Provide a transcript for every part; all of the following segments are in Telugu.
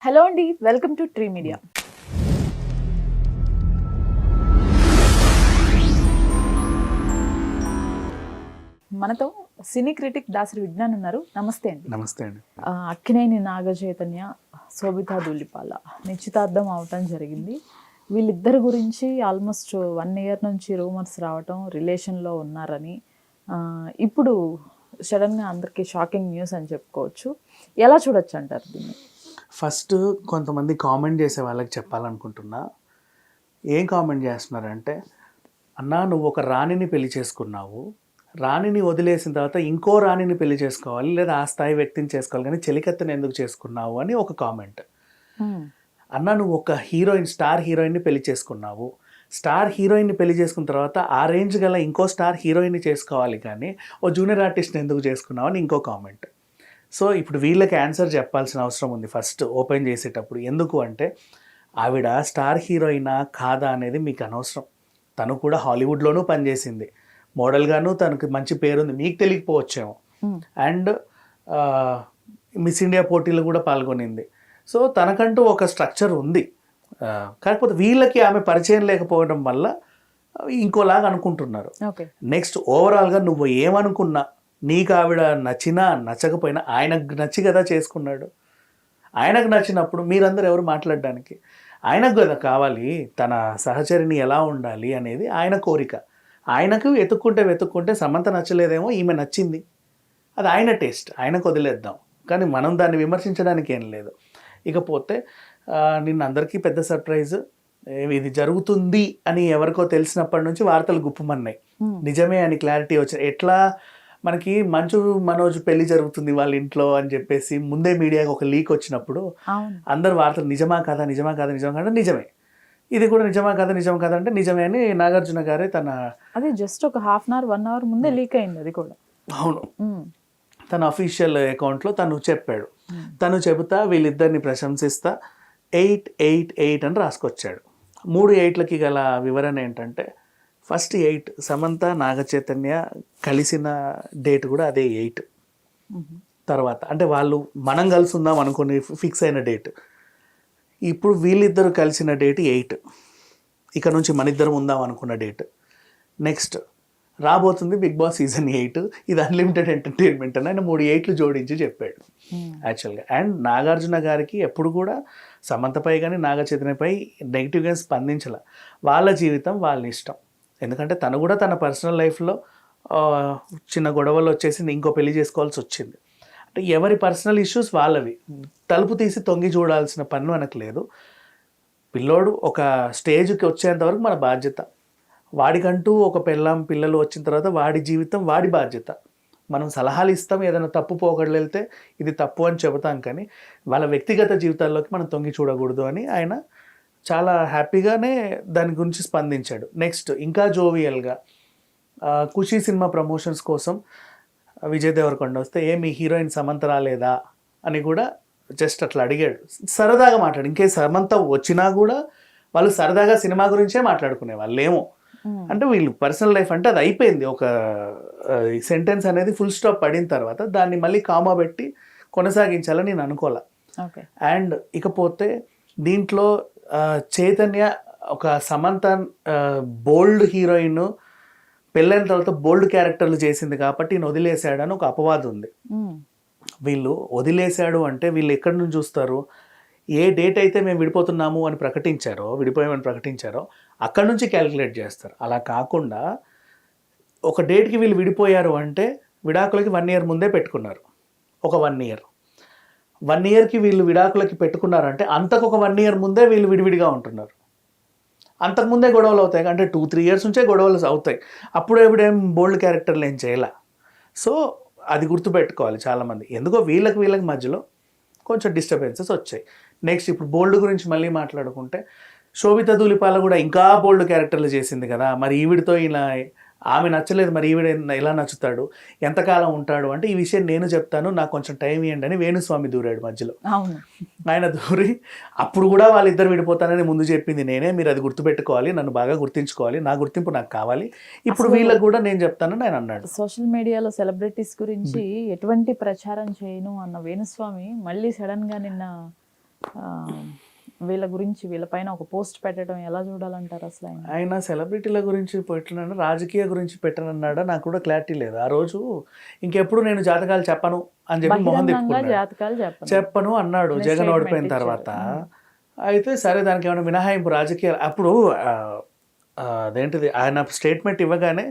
హలో అండి, వెల్కమ్ టు ట్రీ మీడియా. మనతో సినీ క్రిటిక్ దాసరి విజ్ఞాన్ ఉన్నారు. నమస్తే అండి. నమస్తే అండి. అక్కినేని నాగ చైతన్య, శోభితా ధూళిపాల నిశ్చితార్థం అవటం జరిగింది. వీళ్ళిద్దరి గురించి ఆల్మోస్ట్ 1 year నుంచి రూమర్స్ రావటం, రిలేషన్లో ఉన్నారని. ఇప్పుడు సడన్గా అందరికీ షాకింగ్ న్యూస్ అని చెప్పుకోవచ్చు. ఎలా చూడొచ్చు అంటారు దీన్ని? ఫస్ట్ కొంతమంది కామెంట్ చేసే వాళ్ళకి చెప్పాలనుకుంటున్నా. ఏం కామెంట్ చేస్తున్నారంటే, అన్నా నువ్వు ఒక రాణిని పెళ్లి చేసుకున్నావు, రాణిని వదిలేసిన తర్వాత ఇంకో రాణిని పెళ్లి చేసుకోవాలి, లేదా ఆ స్థాయి వ్యక్తిని చేసుకోవాలి, కానీ చెలికత్తెని ఎందుకు చేసుకున్నావు అని ఒక కామెంట్. అన్నా నువ్వు ఒక స్టార్ హీరోయిన్ని పెళ్లి చేసుకున్నావు, స్టార్ హీరోయిన్ని పెళ్లి చేసుకున్న తర్వాత ఆ రేంజ్ గల ఇంకో స్టార్ హీరోయిన్ని చేసుకోవాలి, కానీ ఓ జూనియర్ ఆర్టిస్ట్ని ఎందుకు చేసుకున్నావు అని ఇంకో కామెంట్. సో ఇప్పుడు వీళ్ళకి ఆన్సర్ చెప్పాల్సిన అవసరం ఉంది ఫస్ట్ ఓపెన్ చేసేటప్పుడు. ఎందుకు అంటే, ఆవిడ స్టార్ హీరోయినా కాదా అనేది మీకు అనవసరం. తను కూడా హాలీవుడ్లోనూ పనిచేసింది, మోడల్గాను తనకు మంచి పేరుంది, మీకు తెలియకపోవచ్చేమో. అండ్ మిస్ ఇండియా పోటీలు కూడా పాల్గొనింది. సో తనకంటూ ఒక స్ట్రక్చర్ ఉంది. కాకపోతే వీళ్ళకి ఆమె పరిచయం లేకపోవడం వల్ల ఇంకోలాగా అనుకుంటున్నారు. నెక్స్ట్ ఓవరాల్గా నువ్వు ఏమనుకున్నా, నీకు ఆవిడ నచ్చినా నచ్చకపోయినా ఆయనకు నచ్చి కదా చేసుకున్నాడు. ఆయనకు నచ్చినప్పుడు మీరందరూ ఎవరు మాట్లాడడానికి? ఆయనకు కదా కావాలి తన సహచరిని ఎలా ఉండాలి అనేది ఆయన కోరిక. ఆయనకు వెతుక్కుంటే సమంత నచ్చలేదేమో, ఈమె నచ్చింది, అది ఆయన టేస్ట్, ఆయనకు వదిలేద్దాం. కానీ మనం దాన్ని విమర్శించడానికి ఏం లేదు. ఇకపోతే నిన్న అందరికీ పెద్ద సర్ప్రైజ్, ఇది జరుగుతుంది అని ఎవరికో తెలిసినప్పటి నుంచి వార్తలు గుప్పమన్నాయి. నిజమే అని క్లారిటీ వచ్చాయి. ఎట్లా మనకి మంచు మనోజ్ పెళ్లి జరుగుతుంది వాళ్ళ ఇంట్లో అని చెప్పేసి ముందే మీడియాకి ఒక లీక్ వచ్చినప్పుడు అందరు వార్తలు నిజమా కాదా నిజమే, ఇది కూడా నిజం కాదా అంటే నిజమే అని నాగార్జున గారే అది జస్ట్ ఒక 1/2 hour 1 hour ముందే లీక్ అయింది. అది కూడా అవును, తన అఫీషియల్ అకౌంట్లో తను చెప్పాడు. తను చెబుతా వీళ్ళిద్దరిని ప్రశంసిస్తా 888 అని రాసుకొచ్చాడు. 3 8లకి గల వివరణ ఏంటంటే, ఫస్ట్ 8 సమంత నాగచైతన్య కలిసిన డేట్ కూడా అదే 8. తర్వాత అంటే వాళ్ళు మనం కలిసి ఉందాం అనుకుని ఫిక్స్ అయిన డేట్. ఇప్పుడు వీళ్ళిద్దరు కలిసిన డేట్ 8. ఇక నుంచి మన ఇద్దరం ఉందాం అనుకున్న డేట్. నెక్స్ట్ రాబోతుంది బిగ్ బాస్ సీజన్ 8, ఇది అన్లిమిటెడ్ ఎంటర్టైన్మెంట్ అని ఆయన 3 8లు జోడించి చెప్పాడు యాక్చువల్గా. అండ్ నాగార్జున గారికి ఎప్పుడు కూడా సమంతపై కానీ నాగచైతన్యపై నెగిటివ్గా స్పందించాల. వాళ్ళ జీవితం వాళ్ళ ఇష్టం. ఎందుకంటే తను కూడా తన పర్సనల్ లైఫ్లో చిన్న గొడవలు వచ్చేసి ఇంకో పెళ్లి చేసుకోవాల్సి వచ్చింది. అంటే ఎవరి పర్సనల్ ఇష్యూస్ వాళ్ళవి, తలుపు తీసి తొంగి చూడాల్సిన పని మనకు లేదు. పిల్లోడు ఒక స్టేజ్కి వచ్చేంతవరకు మన బాధ్యత. వాడికంటూ ఒక పిల్లలు వచ్చిన తర్వాత వాడి జీవితం వాడి బాధ్యత. మనం సలహాలు ఇస్తాం, ఏదైనా తప్పు పోకడలు వెళ్తే ఇది తప్పు అని చెబుతాం, కానీ వాళ్ళ వ్యక్తిగత జీవితాల్లోకి మనం తొంగి చూడకూడదు అని ఆయన చాలా హ్యాపీగానే దాని గురించి స్పందించాడు. నెక్స్ట్ ఇంకా జోవియల్గా ఖుషీ సినిమా ప్రమోషన్స్ కోసం విజయ్ దేవరకొండ వస్తే మీ హీరోయిన్ సమంత రాలేదా అని కూడా జస్ట్ అట్లా అడిగాడు, సరదాగా మాట్లాడు. ఇంకే సమంత వచ్చినా కూడా వాళ్ళు సరదాగా సినిమా గురించే మాట్లాడుకునే వాళ్ళేమో. అంటే వీళ్ళు పర్సనల్ లైఫ్ అంటే అది అయిపోయింది. ఒక సెంటెన్స్ అనేది ఫుల్ స్టాప్ పడిన తర్వాత దాన్ని మళ్ళీ కామా పెట్టి కొనసాగించాలని నేను అనుకోలే. అండ్ ఇకపోతే దీంట్లో చైతన్య ఒక సమంత బోల్డ్ హీరోయిన్ పెళ్ళైన తర్వాత బోల్డ్ క్యారెక్టర్లు చేసింది కాబట్టి ఈయన వదిలేశాడని ఒక అపవాదం ఉంది. వీళ్ళు వదిలేశాడు అంటే వీళ్ళు ఎక్కడి నుంచి చూస్తారు? ఏ డేట్ అయితే మేము విడిపోయామని ప్రకటించారో అక్కడి నుంచి క్యాలిక్యులేట్ చేస్తారు. అలా కాకుండా ఒక డేట్కి వీళ్ళు విడిపోయారు అంటే విడాకులకి 1 year ముందే పెట్టుకున్నారు. ఒక 1 yearకి వీళ్ళు విడాకులకి పెట్టుకున్నారంటే అంతకు ఒక 1 year ముందే వీళ్ళు విడివిడిగా ఉంటున్నారు. అంతకుముందే గొడవలు అవుతాయి, అంటే 2-3 years నుంచే గొడవలు అవుతాయి. అప్పుడు ఎప్పుడేం బోల్డ్ క్యారెక్టర్లు ఏం చేయాల. సో అది గుర్తుపెట్టుకోవాలి చాలామంది. ఎందుకో వీళ్ళకి మధ్యలో కొంచెం డిస్టర్బెన్సెస్ వచ్చాయి. నెక్స్ట్ ఇప్పుడు బోల్డ్ గురించి మళ్ళీ మాట్లాడుకుంటే, శోభితా ధూళిపాల కూడా ఇంకా బోల్డ్ క్యారెక్టర్లు చేసింది కదా. మరి ఈవిడితో ఇలా ఆమె నచ్చలేదు, మరి ఈవిడ ఎలా నచ్చుతాడు, ఎంతకాలం ఉంటాడు అంటే ఈ విషయం నేను చెప్తాను, నాకు కొంచెం టైం ఇవ్వండి అని వేణుస్వామి దూరాడు మధ్యలో. ఆయన దూరి అప్పుడు కూడా వాళ్ళిద్దరు విడిపోతానని ముందు చెప్పింది నేనే, మీరు అది గుర్తుపెట్టుకోవాలి, నన్ను బాగా గుర్తించుకోవాలి, నా గుర్తింపు నాకు కావాలి, ఇప్పుడు వీళ్ళకి కూడా నేను చెప్తానని ఆయన అన్నాడు. సోషల్ మీడియాలో సెలబ్రిటీస్ గురించి ఎటువంటి ప్రచారం చేయను అన్న వేణుస్వామి మళ్ళీ సడన్గా నిన్న వీళ్ళ గురించి వీళ్ళపైన ఒక పోస్ట్ పెట్టడం ఎలా చూడాలంటారు అసలు ఆయన? ఆయన సెలబ్రిటీల గురించి పెట్టినాడు, రాజకీయ గురించి పెట్టనన్నాడా నాకు కూడా క్లారిటీ లేదు. ఆ రోజు ఇంకెప్పుడు నేను జాతకాలు చెప్పను అని చెప్పి మొహం బహిరంగంగా తిప్పుకున్నాడు. జాతకాలు చెప్పను. చెప్పను అన్నాడు అనే జగన్ statement ఓడిపోయిన ఇచ్చారు. తర్వాత. అయితే సరే దానికి ఏమైనా మినహాయింపు రాజకీయాలు అప్పుడు అదేంటిది ఆయన స్టేట్మెంట్ ఇవ్వగానే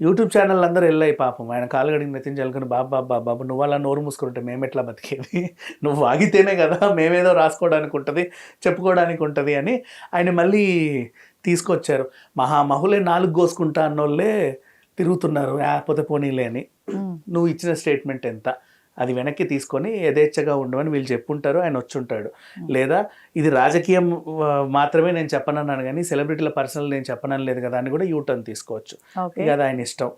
యూట్యూబ్ ఛానల్ అందరూ వెళ్ళాయి పాపం. ఆయన కాలు గడికి నెత్తిన చల్లుకొని బాబు నువ్వు అలా నోరు మూసుకుంటే మేము ఎట్లా బతికేది, నువ్వు వాగితేనే కదా మేమేదో రాసుకోవడానికి ఉంటుంది చెప్పుకోవడానికి ఉంటుంది అని ఆయన మళ్ళీ తీసుకొచ్చారు. మహామహులే 4 కోసుకుంటా అన్నోళ్ళే తిరుగుతున్నారు పోతే పోనీలే అని. నువ్వు ఇచ్చిన స్టేట్మెంట్ ఎంత, అది వెనక్కి తీసుకొని యథేచ్ఛగా ఉండమని వీళ్ళు చెప్పుంటారు, ఆయన వచ్చుంటాడు. లేదా ఇది రాజకీయం మాత్రమే నేను చెప్పనన్నాను కానీ సెలబ్రిటీల పర్సనల్ నేను చెప్పనని లేదు కదా అని కూడా యూటర్న్ తీసుకోవచ్చు. ఇక అది ఆయన ఇష్టం.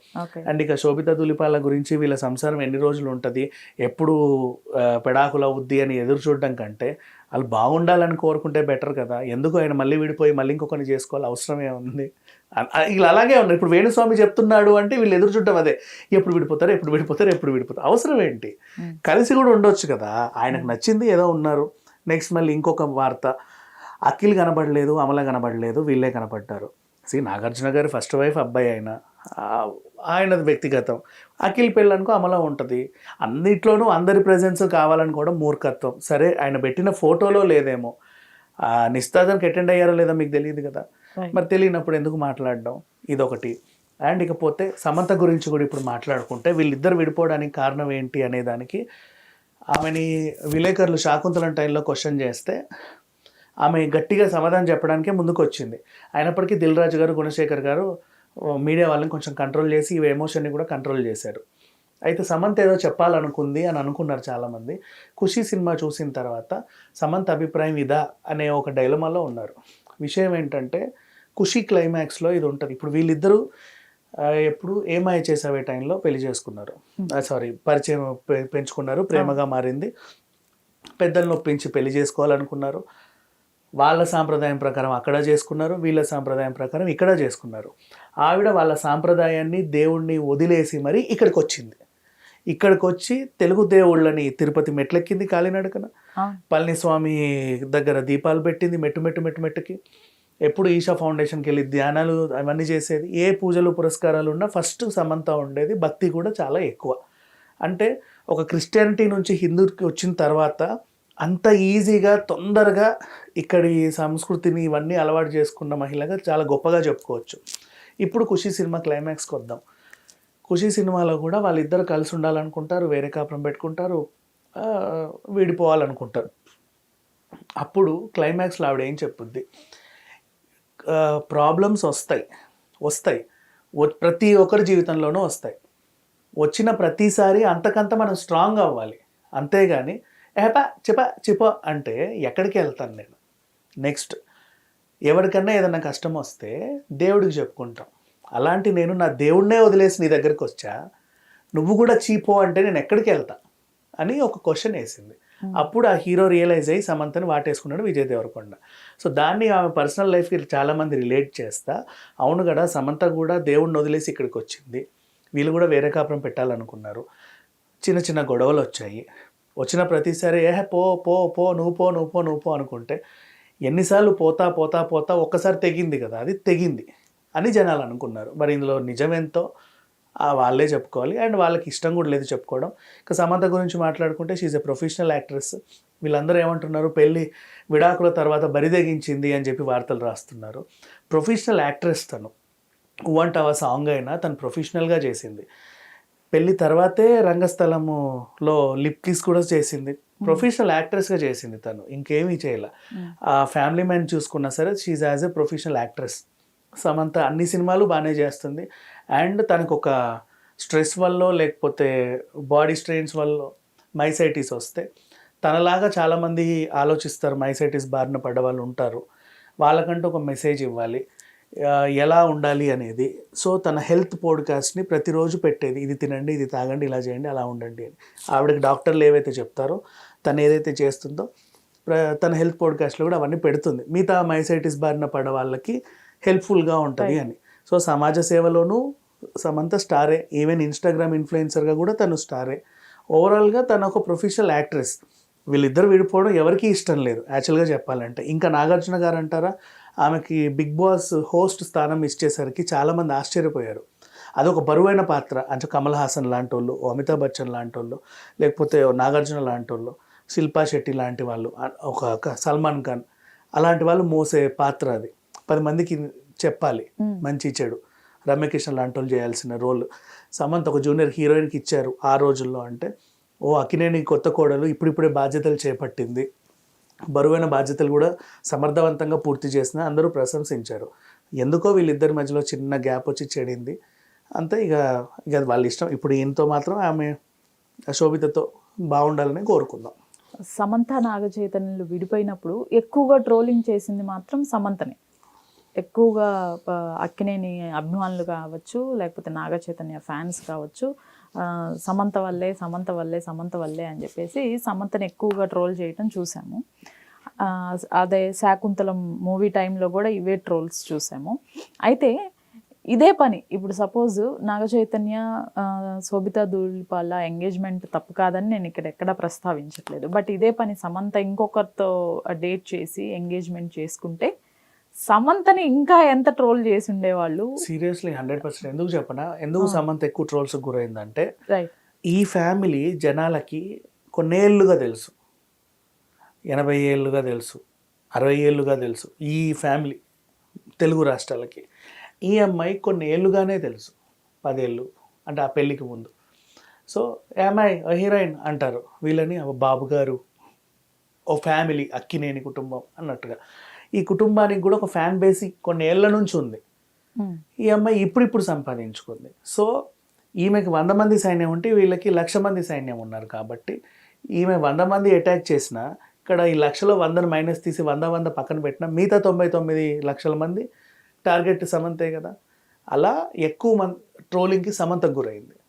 అండ్ ఇక శోభితా ధూళిపాల గురించి వీళ్ళ సంసారం ఎన్ని రోజులు ఉంటుంది, ఎప్పుడు పెడాకులు అవుద్ది అని ఎదురు చూడడం కంటే వాళ్ళు బాగుండాలని కోరుకుంటే బెటర్ కదా. ఎందుకు ఆయన మళ్ళీ విడిపోయి మళ్ళీ ఇంకొకరిని చేసుకోవాలి, అవసరమే ఉంది. ఇలా అలాగే ఉన్నారు. ఇప్పుడు వేణుస్వామి చెప్తున్నాడు అంటే వీళ్ళు ఎదురు చూడటం అదే, ఎప్పుడు విడిపోతారు. అవసరం ఏంటి, కలిసి కూడా ఉండొచ్చు కదా. ఆయనకు నచ్చింది ఏదో ఉన్నారు. నెక్స్ట్ మళ్ళీ ఇంకొక వార్త, అఖిల్ కనబడలేదు, అమల కనబడలేదు, వీళ్ళే కనపడ్డారు. నాగార్జున గారి ఫస్ట్ వైఫ్ అబ్బాయి ఆయనది వ్యక్తిగతం. అఖిల్ పెళ్ళనుకో అమల ఉంటుంది. అన్నిట్లోనూ అందరి ప్రెజెన్స్ కావాలనుకోవడం మూర్ఖత్వం. సరే ఆయన పెట్టిన ఫోటోలో లేదేమో, నిస్తాదానికి అటెండ్ అయ్యారో లేదో మీకు తెలియదు కదా, మరి తెలియనప్పుడు ఎందుకు మాట్లాడడం, ఇదొకటి. అండ్ ఇకపోతే సమంత గురించి కూడా ఇప్పుడు మాట్లాడుకుంటే వీళ్ళిద్దరు విడిపోవడానికి కారణం ఏంటి అనే దానికి ఆమెని విలేకరులు శాకుంతలం టైంలో క్వశ్చన్ చేస్తే ఆమె గట్టిగా సమాధానం చెప్పడానికే ముందుకు వచ్చింది. అయినప్పటికీ దిల్ రాజు గారు, గుణశేఖర్ గారు మీడియా వాళ్ళని కొంచెం కంట్రోల్ చేసి ఈ ఎమోషన్ని కూడా కంట్రోల్ చేశారు. అయితే సమంత ఏదో చెప్పాలనుకుంది అని అనుకున్నారు చాలామంది. ఖుషి సినిమా చూసిన తర్వాత సమంత అభిప్రాయం ఇదా అనే ఒక డైలమాలో ఉన్నారు. విషయం ఏంటంటే ఖుషి క్లైమాక్స్లో ఇది ఉంటుంది. ఇప్పుడు వీళ్ళిద్దరూ ఎప్పుడు ఏమాయ చేసావే టైంలో పెళ్లి చేసుకున్నారు, పరిచయం పెంచుకున్నారు, ప్రేమగా మారింది, పెద్దలను ఒప్పించి పెళ్లి చేసుకోవాలనుకున్నారు. వాళ్ళ సాంప్రదాయం ప్రకారం అక్కడ చేసుకున్నారు, వీళ్ళ సాంప్రదాయం ప్రకారం ఇక్కడ చేసుకున్నారు. ఆవిడ వాళ్ళ సాంప్రదాయాన్ని దేవుణ్ణి వదిలేసి మరి ఇక్కడికి వచ్చింది. ఇక్కడికి వచ్చి తెలుగు దేవుళ్ళని తిరుపతి మెట్లెక్కింది కాలినడకన, పళనిస్వామి దగ్గర దీపాలు పెట్టింది మెట్టుకి. ఎప్పుడు ఈషా ఫౌండేషన్కి వెళ్ళి ధ్యానాలు అవన్నీ చేసేది. ఏ పూజలు పురస్కారాలు ఉన్నా ఫస్ట్ సమంత ఉండేది. భక్తి కూడా చాలా ఎక్కువ. అంటే ఒక క్రిస్టియానిటీ నుంచి హిందూకి వచ్చిన తర్వాత అంత ఈజీగా తొందరగా ఇక్కడి సంస్కృతిని ఇవన్నీ అలవాటు చేసుకున్న మహిళగా చాలా గొప్పగా చెప్పుకోవచ్చు. ఇప్పుడు ఖుషి సినిమా క్లైమాక్స్కి వద్దాం. ఖుషి సినిమాలో కూడా వాళ్ళిద్దరు కలిసి ఉండాలనుకుంటారు, వేరే కాపురం పెట్టుకుంటారు, విడిపోవాలనుకుంటారు. అప్పుడు క్లైమాక్స్లో ఆవిడ ఏం చెప్పుద్ది, ప్రాబ్లమ్స్ వస్తాయి ప్రతి ఒక్కరి జీవితంలోనూ వస్తాయి. వచ్చిన ప్రతిసారి అంతకంత మనం స్ట్రాంగ్ అవ్వాలి. అంతేగాని చెప్ప అంటే ఎక్కడికి వెళ్తాను నేను. నెక్స్ట్ ఎవరికన్నా ఏదన్నా కష్టం వస్తే దేవుడికి చెప్పుకుంటాం. అలాంటి నేను నా దేవుడినే వదిలేసి నీ దగ్గరికి వచ్చా, నువ్వు కూడా చీపో అంటే నేను ఎక్కడికి వెళ్తా అని ఒక క్వశ్చన్ వేసింది. అప్పుడు ఆ హీరో రియలైజ్ అయ్యి సమంతని వాటేసుకున్నాడు విజయ్ దేవరకొండ. సో దాన్ని ఆమె పర్సనల్ లైఫ్కి చాలామంది రిలేట్ చేస్తా, అవును కదా సమంత కూడా దేవుడిని వదిలేసి ఇక్కడికి వచ్చింది, వీళ్ళు కూడా వేరే కాపురం పెట్టాలనుకున్నారు, చిన్న చిన్న గొడవలు వచ్చాయి, వచ్చిన ప్రతిసారి పో పో పో నువ్వు పో అనుకుంటే ఎన్నిసార్లు పోతా ఒక్కసారి తెగింది కదా, అది తెగింది అని జనాలు అనుకున్నారు. మరి ఇందులో నిజమెంతో వాళ్ళే చెప్పుకోవాలి. అండ్ వాళ్ళకి ఇష్టం కూడా లేదు చెప్పుకోవడం. ఇక సమంత గురించి మాట్లాడుకుంటే షీఈ్ ఎ ప్రొఫెషనల్ యాక్ట్రెస్. వీళ్ళందరూ ఏమంటున్నారు, పెళ్ళి విడాకుల తర్వాత బరిదెగించింది అని చెప్పి వార్తలు రాస్తున్నారు. ప్రొఫెషనల్ యాక్ట్రెస్ తను. ఉవంటావా సాంగ్ అయినా తను ప్రొఫెషనల్గా చేసింది. పెళ్ళి తర్వాతే రంగస్థలములో లిప్ కిస్ కూడా చేసింది. ప్రొఫెషనల్ యాక్ట్రెస్గా చేసింది తను, ఇంకేమీ చేయాల. ఆ ఫ్యామిలీ మ్యాన్ చూసుకున్నా సరే she's as a professional actress. Samantha అన్ని సినిమాలు బాగానే చేస్తుంది. అండ్ తనకు ఒక స్ట్రెస్ వల్ల లేకపోతే బాడీ స్ట్రెయిన్స్ వల్ల మైసైటిస్ వస్తే తనలాగా చాలామంది ఆలోచిస్తారు, మైసైటిస్ బారిన పడ్డవాళ్ళు ఉంటారు, వాళ్ళకంటూ ఒక మెసేజ్ ఇవ్వాలి ఎలా ఉండాలి అనేది. సో తన హెల్త్ పోడ్కాస్ట్ని ప్రతిరోజు పెట్టేది, ఇది తినండి, ఇది తాగండి, ఇలా చేయండి, అలా ఉండండి అని. ఆవిడకి డాక్టర్లు ఏవైతే చెప్తారో తను ఏదైతే చేస్తుందో తన హెల్త్ పోడ్కాస్ట్లో కూడా అవన్నీ పెడుతుంది. మిగతా మైసైటిస్ బారిన పడ్డ వాళ్ళకి హెల్ప్ఫుల్గా ఉంటుంది అని. సో సమాజ సేవలోనూ సమంత స్టారే, ఈవెన్ ఇన్స్టాగ్రామ్ ఇన్ఫ్లుయెన్సర్గా కూడా తను స్టారే. ఓవరాల్గా తను ఒక ప్రొఫెషనల్ యాక్ట్రెస్. వీళ్ళిద్దరు విడిపోవడం ఎవరికీ ఇష్టం లేదు యాక్చువల్గా చెప్పాలంటే. ఇంకా నాగార్జున గారు అంటారా, ఆమెకి బిగ్ బాస్ హోస్ట్ స్థానం ఇచ్చేసరికి చాలామంది ఆశ్చర్యపోయారు. అదొక బరువైన పాత్ర. అంటే కమల్ హాసన్ లాంటి వాళ్ళు, అమితాబ్ బచ్చన్ లాంటి వాళ్ళు, లేకపోతే నాగార్జున లాంటి వాళ్ళు, శిల్పా శెట్టి లాంటి వాళ్ళు, సల్మాన్ ఖాన్ అలాంటి వాళ్ళు మోసే పాత్ర అది. 10 మందికి చెప్పాలి మంచి చెడు. రమ్యకృష్ణ లాంటి వాళ్ళు చేయాల్సిన రోల్ సమంత ఒక జూనియర్ హీరోయిన్కి ఇచ్చారు ఆ రోజుల్లో. అంటే అక్కినేని కొత్త కోడలు ఇప్పుడిప్పుడే బాధ్యతలు చేపట్టింది, బరువైన బాధ్యతలు కూడా సమర్థవంతంగా పూర్తి చేసిన అందరూ ప్రశంసించారు. ఎందుకో వీళ్ళిద్దరి మధ్యలో చిన్న గ్యాప్ వచ్చి చెడింది అంతే. ఇక అది వాళ్ళ ఇష్టం. ఇప్పుడు ఈయనతో మాత్రం ఆమె శోభితతో బాగుండాలని కోరుకుందాం. సమంత నాగచైతన్యులు విడిపోయినప్పుడు ఎక్కువగా ట్రోలింగ్ చేసింది మాత్రం సమంతనే. ఎక్కువగా అక్కినేని అభిమానులు కావచ్చు, లేకపోతే నాగచైతన్య ఫ్యాన్స్ కావచ్చు, సమంత వల్లే సమంత వల్లే సమంత వల్లే అని చెప్పేసి సమంతని ఎక్కువగా ట్రోల్ చేయటం చూసాము. అదే శాకుంతలం మూవీ టైంలో కూడా ఇవే ట్రోల్స్ చూసాము. అయితే ఇదే పని ఇప్పుడు సపోజ్ నాగచైతన్య శోభితా ధూళిపాల ఎంగేజ్మెంట్ తప్పు కాదని నేను ఇక్కడ ఎక్కడా ప్రస్తావించట్లేదు. బట్ ఇదే పని సమంత ఇంకొకరితో డేట్ చేసి ఎంగేజ్మెంట్ చేసుకుంటే సమంతని ఇంకా ఎంత ట్రోల్ చేసి ఉండేవాళ్ళు. సీరియస్లీ 100%. ఎందుకు చెప్పనా, ఎందుకు సమంత ఎక్కువ ట్రోల్స్ గురైందంటే, రైట్, ఈ ఫ్యామిలీ జనాలకి కొన్నేళ్ళుగా తెలుసు. 80 ఏళ్ళుగా తెలుసు, 60 ఏళ్ళుగా తెలుసు ఈ ఫ్యామిలీ తెలుగు రాష్ట్రాలకి. ఈ అమ్మాయి కొన్ని ఏళ్ళుగానే తెలుసు, 10 ఏళ్ళు అంటే ఆ పెళ్ళికి ముందు. సో అమ్మాయి హీరోయిన్ అంటారు వీళ్ళని, బాబు గారు, ఓ ఫ్యామిలీ, అక్కినేని కుటుంబం అన్నట్టుగా. ఈ కుటుంబానికి కూడా ఒక ఫ్యాన్ బేస్ కొన్ని ఏళ్ల నుంచి ఉంది. ఈ అమ్మాయి ఇప్పుడిప్పుడు సంపాదించుకుంది. సో ఈమెకి 100 మంది సైన్యం ఉంటే వీళ్ళకి 1,00,000 మంది సైన్యం ఉన్నారు. కాబట్టి ఈమె 100 మంది అటాక్ చేసినా ఇక్కడ ఈ 1,00,000లో 100 మైనస్ తీసి 100 పక్కన పెట్టినా మిగతా 99 లక్షల మంది టార్గెట్ సమంతే కదా. అలా ఎక్కువ మంది ట్రోలింగ్కి సమంతకు గురైంది.